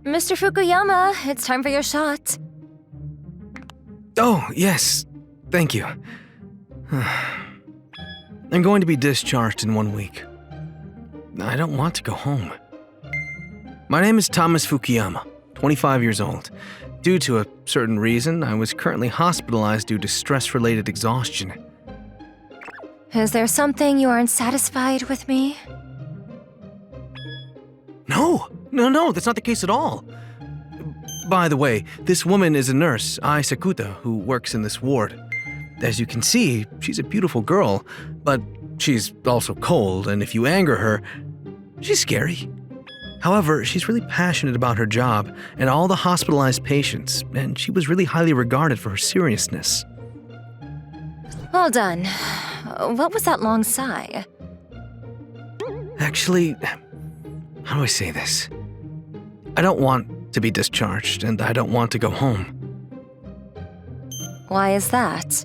Mr. Fukuyama, it's time for your shot. Oh, yes. Thank you. I'm going to be discharged in 1 week. I don't want to go home. My name is Thomas Fukuyama, 25 years old. Due to a certain reason, I was currently hospitalized due to stress-related exhaustion. Is there something you aren't satisfied with me? No, that's not the case at all. By the way, this woman is a nurse, Ai Sakuta, who works in this ward. As you can see, she's a beautiful girl, but she's also cold, and if you anger her, she's scary. However, she's really passionate about her job and all the hospitalized patients, and she was really highly regarded for her seriousness. Well done. What was that long sigh? Actually, how do I say this? I don't want to be discharged, and I don't want to go home. Why is that?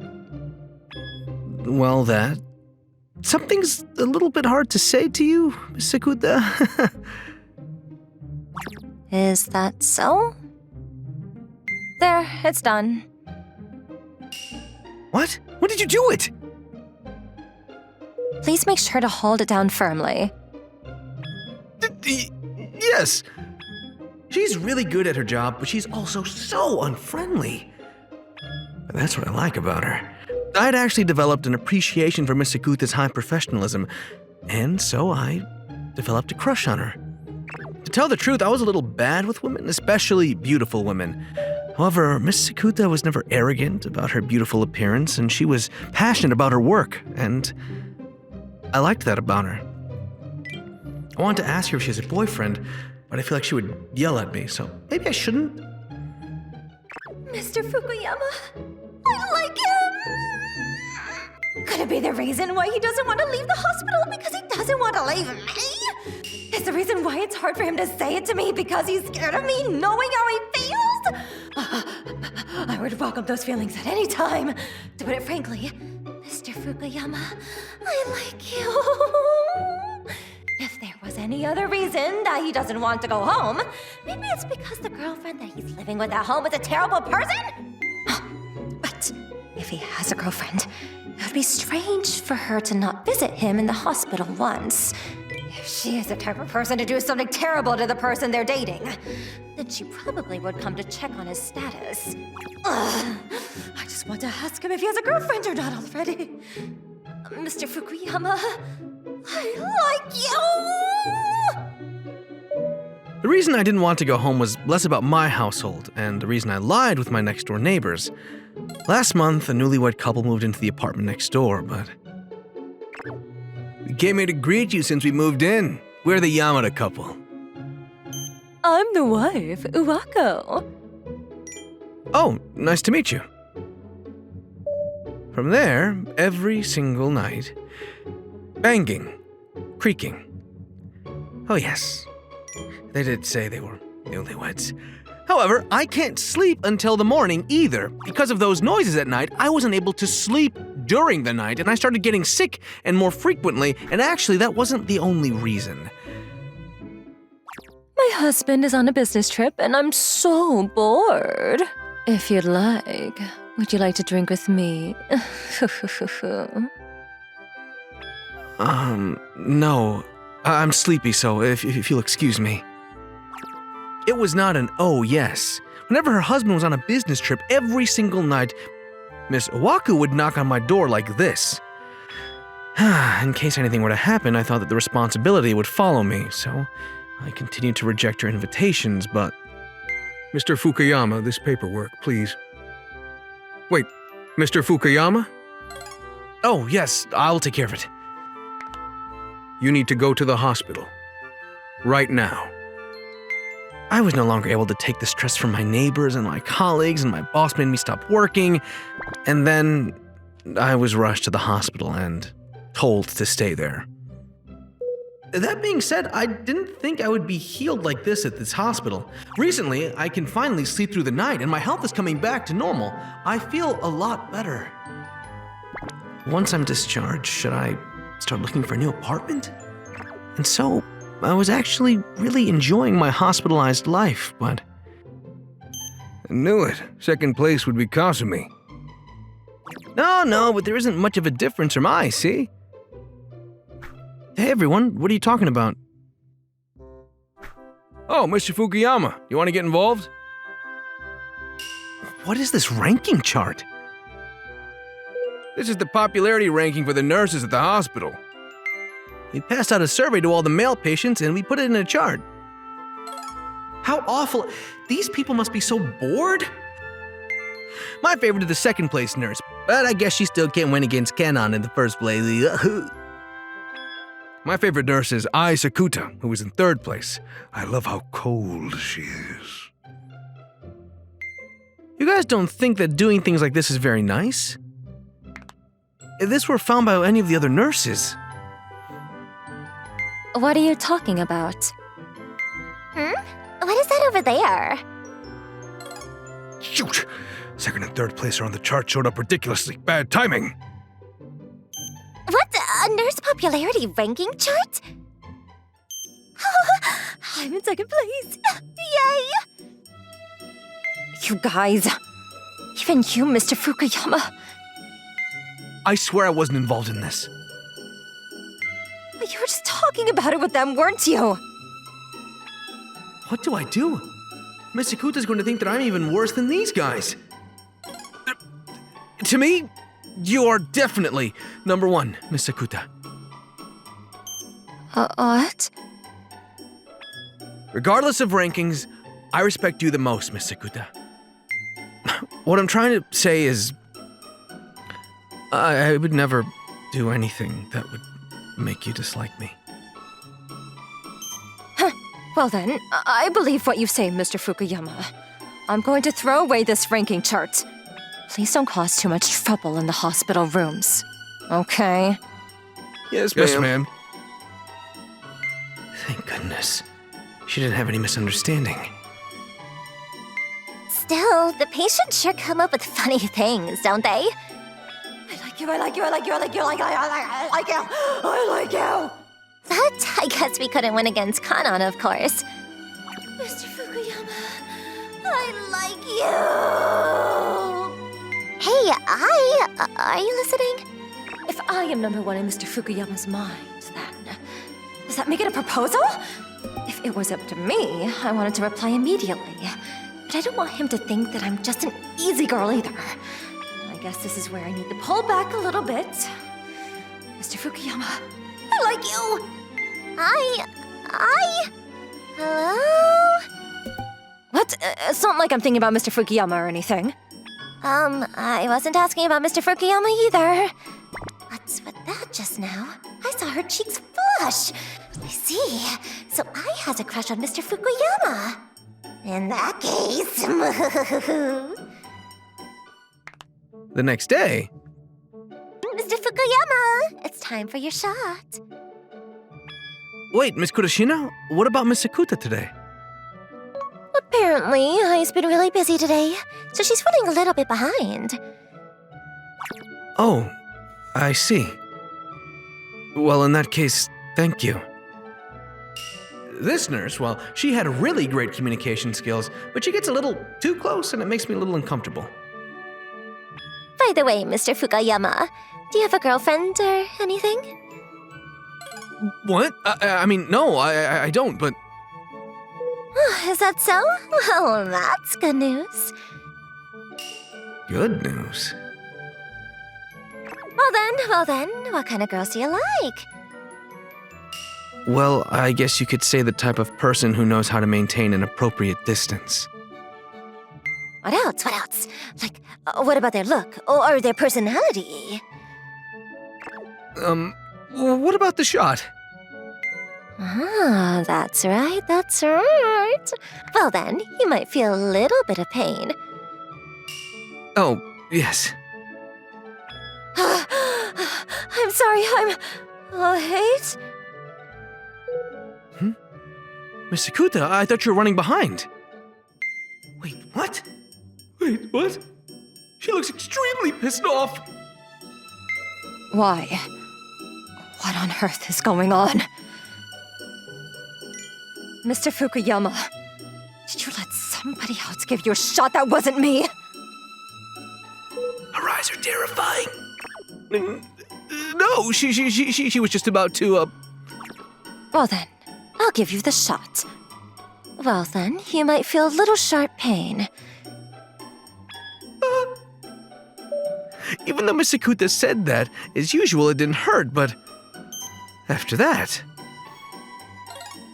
Well, that... Something's a little bit hard to say to you, Miss Sakuta. Is that so? There, it's done. What? When did you do it? Please make sure to hold it down firmly. Yes. She's really good at her job, but she's also so unfriendly. That's what I like about her. I'd actually developed an appreciation for Miss Sakuta's high professionalism, and so I developed a crush on her. To tell the truth, I was a little bad with women, especially beautiful women. However, Miss Sakuta was never arrogant about her beautiful appearance, and she was passionate about her work, and I liked that about her. I wanted to ask her if she has a boyfriend, but I feel like she would yell at me, so maybe I shouldn't. Mr. Fukuyama, I like him! Could it be the reason why he doesn't want to leave the hospital because he doesn't want to leave me? Is the reason why it's hard for him to say it to me because he's scared of me knowing how he feels? I would welcome those feelings at any time. To put it frankly, Mr. Fukuyama, I like you. If there was any other reason that he doesn't want to go home, maybe it's because the girlfriend that he's living with at home is a terrible person? But if he has a girlfriend, it would be strange for her to not visit him in the hospital once. If she is the type of person to do something terrible to the person they're dating, then she probably would come to check on his status. Ugh, I just want to ask him if he has a girlfriend or not already. Mr. Fukuyama, I like you! The reason I didn't want to go home was less about my household, and the reason I lied with my next-door neighbors. Last month, a newlywed couple moved into the apartment next door, but... We came here to greet you since we moved in. We're the Yamada couple. I'm the wife, Uwako. Oh, nice to meet you. From there, every single night, banging, creaking. Oh yes, they did say they were newlyweds. However, I can't sleep until the morning either. Because of those noises at night, I wasn't able to sleep during the night, and I started getting sick and more frequently, and actually that wasn't the only reason. My husband is on a business trip, and I'm so bored. If you'd like, would you like to drink with me? No. I'm sleepy, so if you'll excuse me. It was not an oh yes. Whenever her husband was on a business trip, every single night, Miss Owaku would knock on my door like this. In case anything were to happen, I thought that the responsibility would follow me, so I continued to reject her invitations, but... Mr. Fukuyama, this paperwork, please. Wait, Mr. Fukuyama? Oh, yes, I'll take care of it. You need to go to the hospital. Right now. I was no longer able to take the stress from my neighbors and my colleagues, and my boss made me stop working. And then I was rushed to the hospital and told to stay there. That being said, I didn't think I would be healed like this at this hospital. Recently, I can finally sleep through the night, and my health is coming back to normal. I feel a lot better. Once I'm discharged, should I start looking for a new apartment? And so, I was actually really enjoying my hospitalized life, but... I knew it. Second place would be Kasumi. No, but there isn't much of a difference from I, see? Hey everyone, what are you talking about? Oh, Mr. Fukuyama, you want to get involved? What is this ranking chart? This is the popularity ranking for the nurses at the hospital. We passed out a survey to all the male patients and we put it in a chart. How awful. These people must be so bored. My favorite is the second place nurse, but I guess she still can't win against Kanon in the first place. My favorite nurse is Ai Sakuta, who is in third place. I love how cold she is. You guys don't think that doing things like this is very nice? If this were found by any of the other nurses... What are you talking about? What is that over there? Shoot! Second and third place are on the chart showed up ridiculously. Bad timing. What? A nurse popularity ranking chart? I'm in second place. Yay! You guys. Even you, Mr. Fukuyama. I swear I wasn't involved in this. You were just talking about it with them, weren't you? What do I do? Miss Sakuta's going to think that I'm even worse than these guys. To me, you are definitely number one, Miss Sakuta. What? Regardless of rankings, I respect you the most, Miss Sakuta. What I'm trying to say is... I would never do anything that would make you dislike me. Well then, I believe what you say, Mr. Fukuyama. I'm going to throw away this ranking chart. Please don't cause too much trouble in the hospital rooms. Okay? Yes, ma'am. Thank goodness. She didn't have any misunderstanding. Still, the patients sure come up with funny things, don't they? I like you, I like you, I like you, I like you, I like you, I like you, I like you! But I guess we couldn't win against Kanon, of course. Mr. Fukuyama, I like you! Hey, are you listening? If I am number one in Mr. Fukuyama's mind, then... Does that make it a proposal? If it was up to me, I wanted to reply immediately. But I don't want him to think that I'm just an easy girl either. I guess this is where I need to pull back a little bit. Mr. Fukuyama, I like you! Hello? What? It's not like I'm thinking about Mr. Fukuyama or anything. I wasn't asking about Mr. Fukuyama either. What's with that just now? I saw her cheeks flush. I see. So I had a crush on Mr. Fukuyama. In that case... The next day... Mr. Fukuyama, it's time for your shot. Wait, Miss Kurashina? What about Miss Sakuta today? Apparently, Ai's been really busy today, so she's running a little bit behind. Oh, I see. Well, in that case, thank you. This nurse, well, she had really great communication skills, but she gets a little too close and it makes me a little uncomfortable. By the way, Mr. Fukuyama, do you have a girlfriend or anything? What? I mean, no, I don't, but... Is that so? Well, that's good news. Good news. Well then, what kind of girls do you like? Well, I guess you could say the type of person who knows how to maintain an appropriate distance. What else? Like, what about their look or their personality? What about the shot? Ah, that's right. Well then, you might feel a little bit of pain. Oh, yes. I'm sorry, hate? Miss Sakuta, I thought you were running behind. Wait, what? She looks extremely pissed off. Why? What on earth is going on? Mr. Fukuyama, did you let somebody else give you a shot that wasn't me? Her eyes are terrifying. No, she was just about to, Well then, I'll give you the shot. Well then, you might feel a little sharp pain. Even though Miss Sakuta said that, as usual, it didn't hurt, but after that...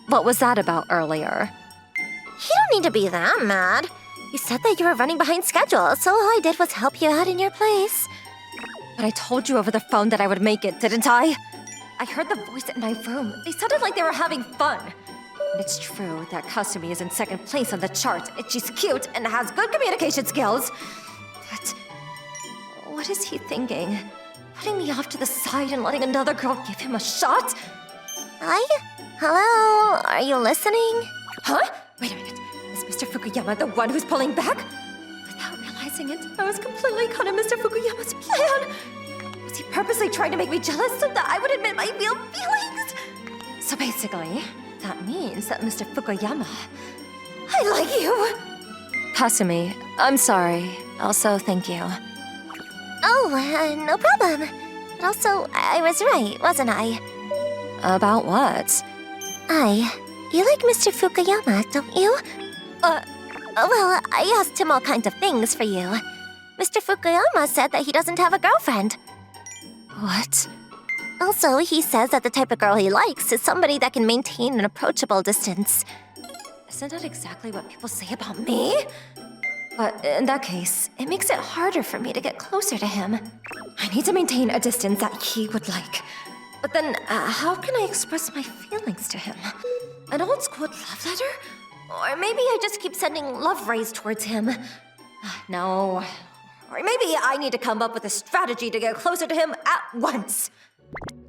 What was that about earlier? You don't need to be that mad. You said that you were running behind schedule, so all I did was help you out in your place. But I told you over the phone that I would make it, didn't I? I heard the voice in my room. They sounded like they were having fun. And it's true that Kasumi is in second place on the chart, and she's cute and has good communication skills. But what is he thinking? Putting me off to the side and letting another girl give him a shot? Hello? Are you listening? Huh? Wait a minute. Is Mr. Fukuyama the one who's pulling back? Without realizing it, I was completely caught in Mr. Fukuyama's plan. Was he purposely trying to make me jealous so that I would admit my real feelings? So basically, that means that Mr. Fukuyama, I like you. Kasumi, I'm sorry. Also, thank you. Oh, no problem. But also, I was right, wasn't I? About what? You like Mr. Fukuyama, don't you? Well, I asked him all kinds of things for you. Mr. Fukuyama said that he doesn't have a girlfriend. What? Also, he says that the type of girl he likes is somebody that can maintain an approachable distance. Isn't that exactly what people say about me? But in that case, it makes it harder for me to get closer to him. I need to maintain a distance that he would like. But then, how can I express my feelings to him? An old school love letter? Or maybe I just keep sending love rays towards him. No. Or maybe I need to come up with a strategy to get closer to him at once.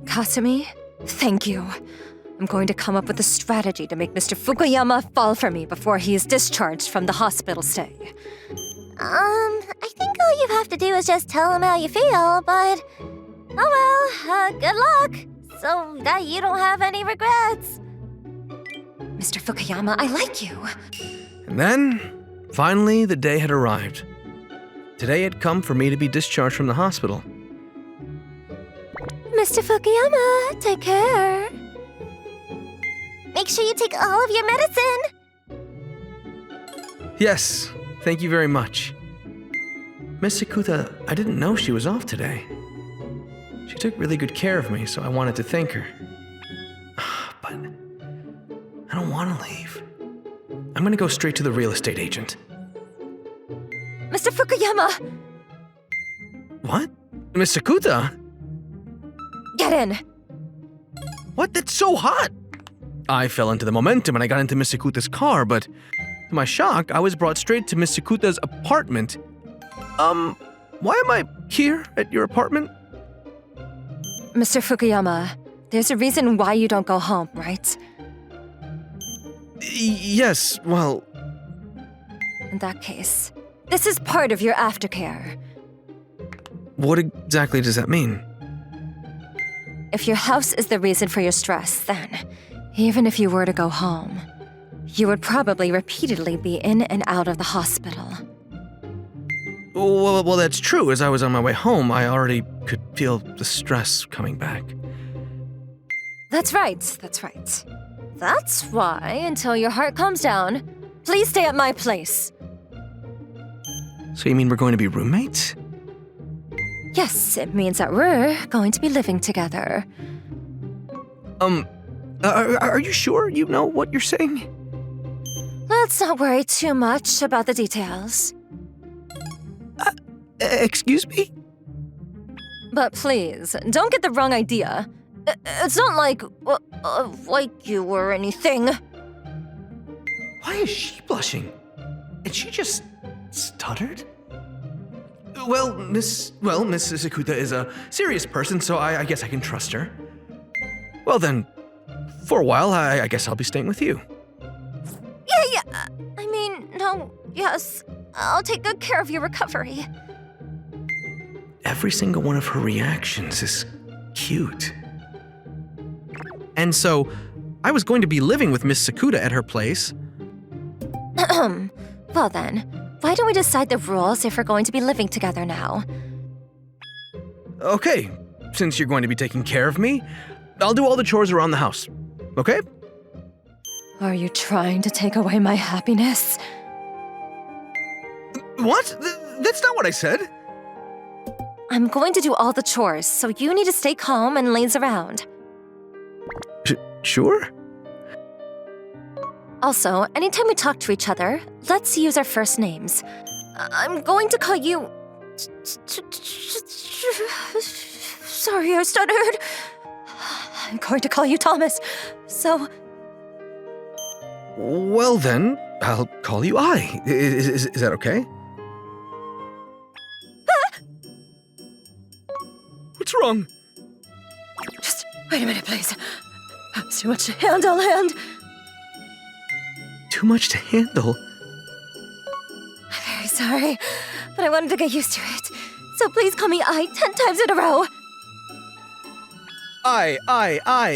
Kasumi, thank you. I'm going to come up with a strategy to make Mr. Fukuyama fall for me before he is discharged from the hospital stay. I think all you have to do is just tell him how you feel, but... Oh well, good luck, so that you don't have any regrets. Mr. Fukuyama, I like you. And then, finally, the day had arrived. Today had come for me to be discharged from the hospital. Mr. Fukuyama, take care. Make sure you take all of your medicine. Yes, thank you very much. Miss Sakuta, I didn't know she was off today. She took really good care of me, so I wanted to thank her. But I don't want to leave. I'm gonna go straight to the real estate agent. Mr. Fukuyama! What? Miss Sakuta? Get in! What? That's so hot! I fell into the momentum and I got into Miss Sakuta's car, but to my shock, I was brought straight to Miss Sakuta's apartment. Why am I here at your apartment? Mr. Fukuyama, there's a reason why you don't go home, right? Yes, well... In that case, this is part of your aftercare. What exactly does that mean? If your house is the reason for your stress, then, even if you were to go home, you would probably repeatedly be in and out of the hospital. Well, that's true. As I was on my way home, I already could feel the stress coming back. That's right. That's why, until your heart calms down, please stay at my place. So you mean we're going to be roommates? Yes, it means that we're going to be living together. Are you sure you know what you're saying? Let's not worry too much about the details. Excuse me? But please, don't get the wrong idea. It's not like you or anything. Why is she blushing? And she just stuttered? Well, Miss Sakuta is a serious person, so I guess I can trust her. Well then, for a while, I guess I'll be staying with you. Yeah. I mean, no, yes. I'll take good care of your recovery. Every single one of her reactions is cute. And so, I was going to be living with Miss Sakuta at her place. Well then, why don't we decide the rules if we're going to be living together now? Okay, since you're going to be taking care of me, I'll do all the chores around the house. Okay? Are you trying to take away my happiness? What? That's not what I said. I'm going to do all the chores, so you need to stay calm and laze around. Sure? Also, anytime we talk to each other, let's use our first names. I'm going to call you... Sorry, I stuttered. I'm going to call you Thomas, so... Well then, I'll call you I. Is that okay? What's wrong? Just wait a minute, please. It's too much to handle, and... Too much to handle? I'm very sorry, but I wanted to get used to it. So please call me I 10 times in a row. I. I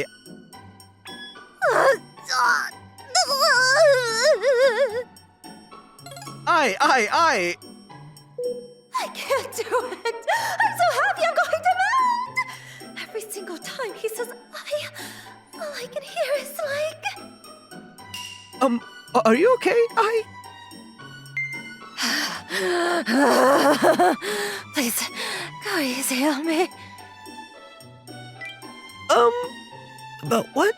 can't do it. I'm so happy I'm going to melt. Every single time he says I, all I can hear is like... Are you okay? Please, go easy on me. About what?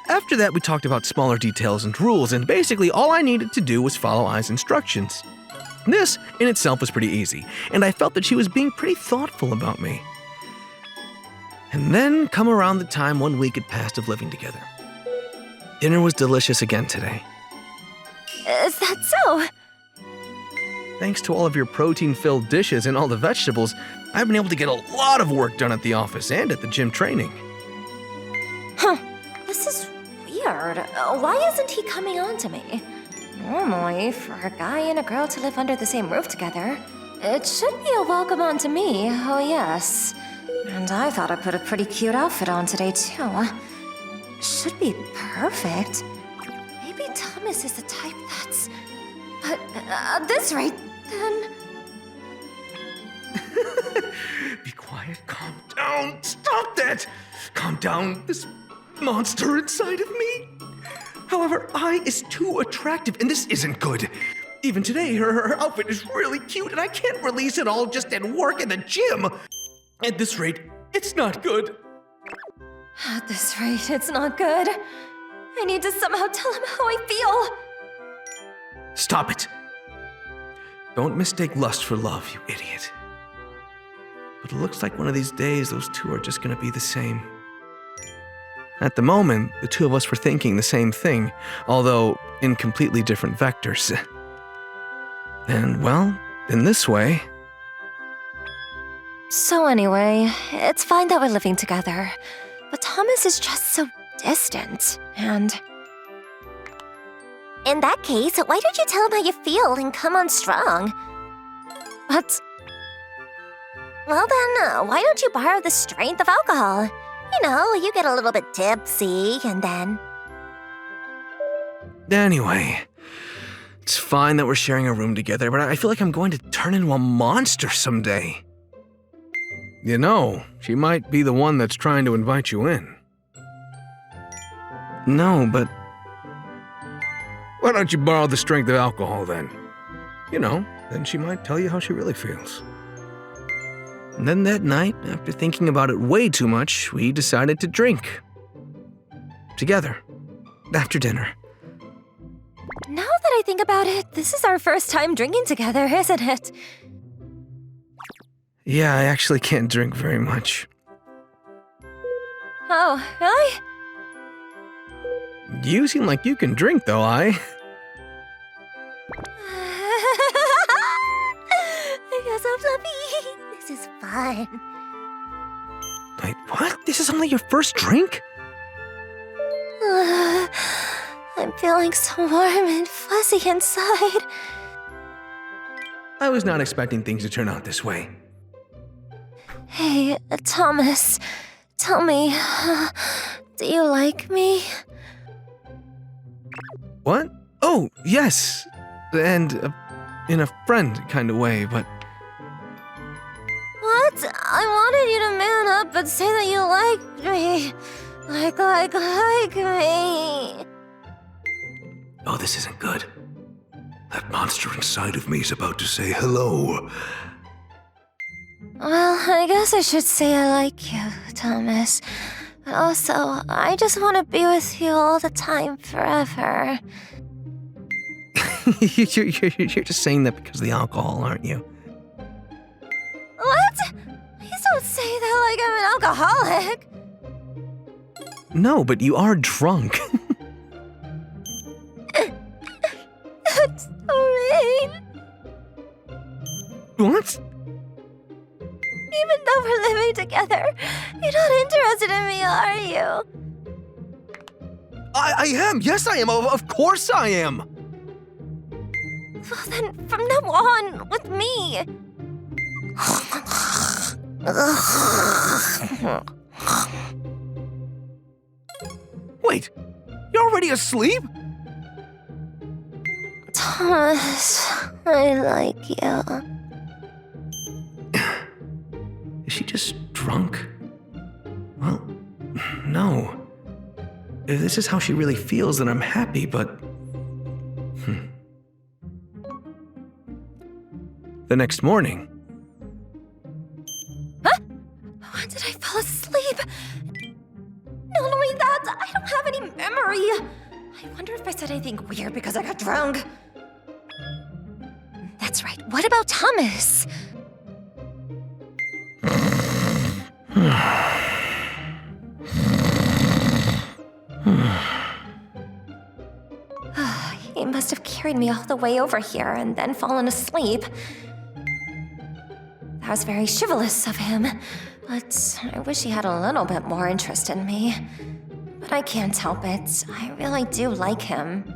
After that, we talked about smaller details and rules, and basically all I needed to do was follow Ai's instructions. This, in itself, was pretty easy, and I felt that she was being pretty thoughtful about me. And then, come around the time 1 week had passed of living together. Dinner was delicious again today. Is that so? Thanks to all of your protein-filled dishes and all the vegetables, I've been able to get a lot of work done at the office and at the gym training. Huh. This is weird. Why isn't he coming on to me? Normally, for a guy and a girl to live under the same roof together, it should be a welcome on to me, oh yes. And I thought I put a pretty cute outfit on today, too. Should be perfect. Maybe Thomas is the type that's... But at this rate, then... Be quiet, calm down, stop that! Calm down, this monster inside of me. However, I is too attractive, and this isn't good. Even today, her outfit is really cute, and I can't release it all just at work and the gym. At this rate, it's not good. At this rate, it's not good. I need to somehow tell him how I feel. Stop it. Don't mistake lust for love, you idiot. But it looks like one of these days those two are just gonna be the same. At the moment, the two of us were thinking the same thing, although in completely different vectors. And well, in this way... So anyway, it's fine that we're living together. But Thomas is just so distant, and... In that case, why don't you tell him how you feel and come on strong? What? Well then, why don't you borrow the strength of alcohol? You know, you get a little bit tipsy, and then... Anyway, it's fine that we're sharing a room together, but I feel like I'm going to turn into a monster someday. You know, she might be the one that's trying to invite you in. No, but... Why don't you borrow the strength of alcohol then? You know, then she might tell you how she really feels. And then that night, after thinking about it way too much, we decided to drink. Together. After dinner. Now that I think about it, this is our first time drinking together, isn't it? Yeah, I actually can't drink very much. Oh, really? You seem like you can drink, though, You're so fluffy. This is fun. Wait, what? This is only your first drink? I'm feeling so warm and fuzzy inside. I was not expecting things to turn out this way. Hey, Thomas, tell me, Do you like me? What? Oh, yes. And in a friend kind of way, but What? I wanted you to man up and say that you liked me. Like me. Oh, this isn't good. That monster inside of me is about to say hello. Well, I guess I should say I like you, Thomas. But also, I just want to be with you all the time, forever. you're just saying that because of the alcohol, aren't you? What? Please don't say that like I'm an alcoholic. No, but you are drunk. That's so mean. What? Even though we're living together, you're not interested in me, are you? I am. Yes, I am. Of course I am. Well, then, from now on, with me. Wait, you're already asleep? Thomas, I like you. Is she just drunk? Well, no. If this is how she really feels, then I'm happy, but... The next morning... Huh? When did I fall asleep? Not only that, I don't have any memory. I wonder if I said anything weird because I got drunk. That's right. What about Thomas? He must have carried me all the way over here and then fallen asleep. That was very chivalrous of him, but I wish he had a little bit more interest in me. But I can't help it. I really do like him.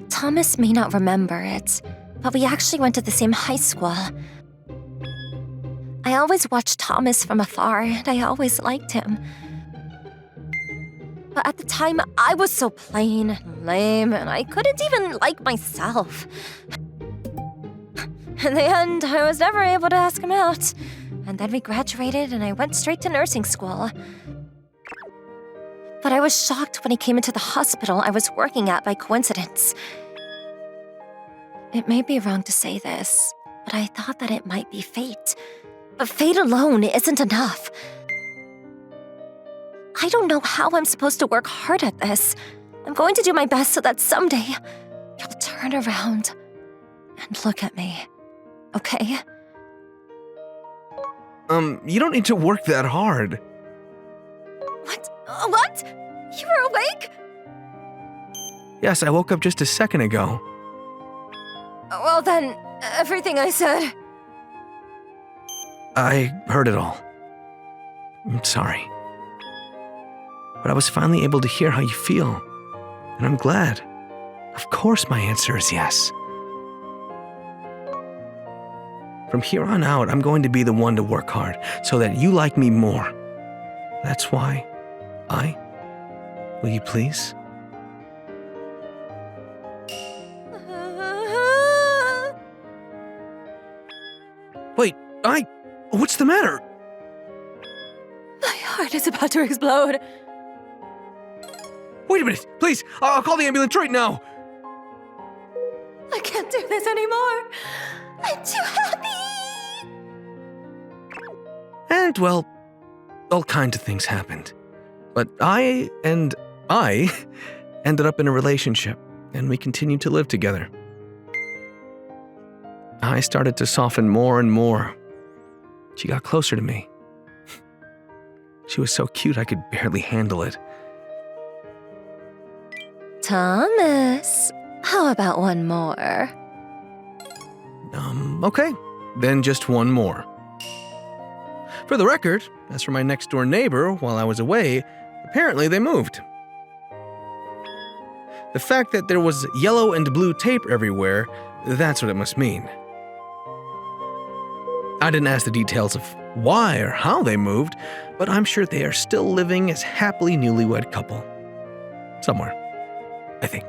Thomas may not remember it, but we actually went to the same high school. I always watched Thomas from afar, and I always liked him. But at the time, I was so plain and lame, and I couldn't even like myself. In the end, I was never able to ask him out. And then we graduated, and I went straight to nursing school. But I was shocked when he came into the hospital I was working at by coincidence. It may be wrong to say this, but I thought that it might be fate. But fate alone isn't enough. I don't know how I'm supposed to work hard at this. I'm going to do my best so that someday you'll turn around and look at me. Okay? You don't need to work that hard. What? What? You were awake? Yes, I woke up just a second ago. Well then, everything I said. I heard it all. I'm sorry. But I was finally able to hear how you feel, and I'm glad. Of course my answer is yes. From here on out, I'm going to be the one to work hard so that you like me more. That's why will you please? Wait, what's the matter? My heart is about to explode. Wait a minute, please, I'll call the ambulance right now. I can't do this anymore. I'm too happy. And, well, all kinds of things happened. But I ended up in a relationship, and we continued to live together. I started to soften more and more. She got closer to me. She was so cute I could barely handle it. Thomas, how about one more? Okay, then just one more. For the record, as for my next door neighbor, while I was away, apparently they moved. The fact that there was yellow and blue tape everywhere, that's what it must mean. I didn't ask the details of why or how they moved, but I'm sure they are still living as happily newlywed couple. Somewhere, I think.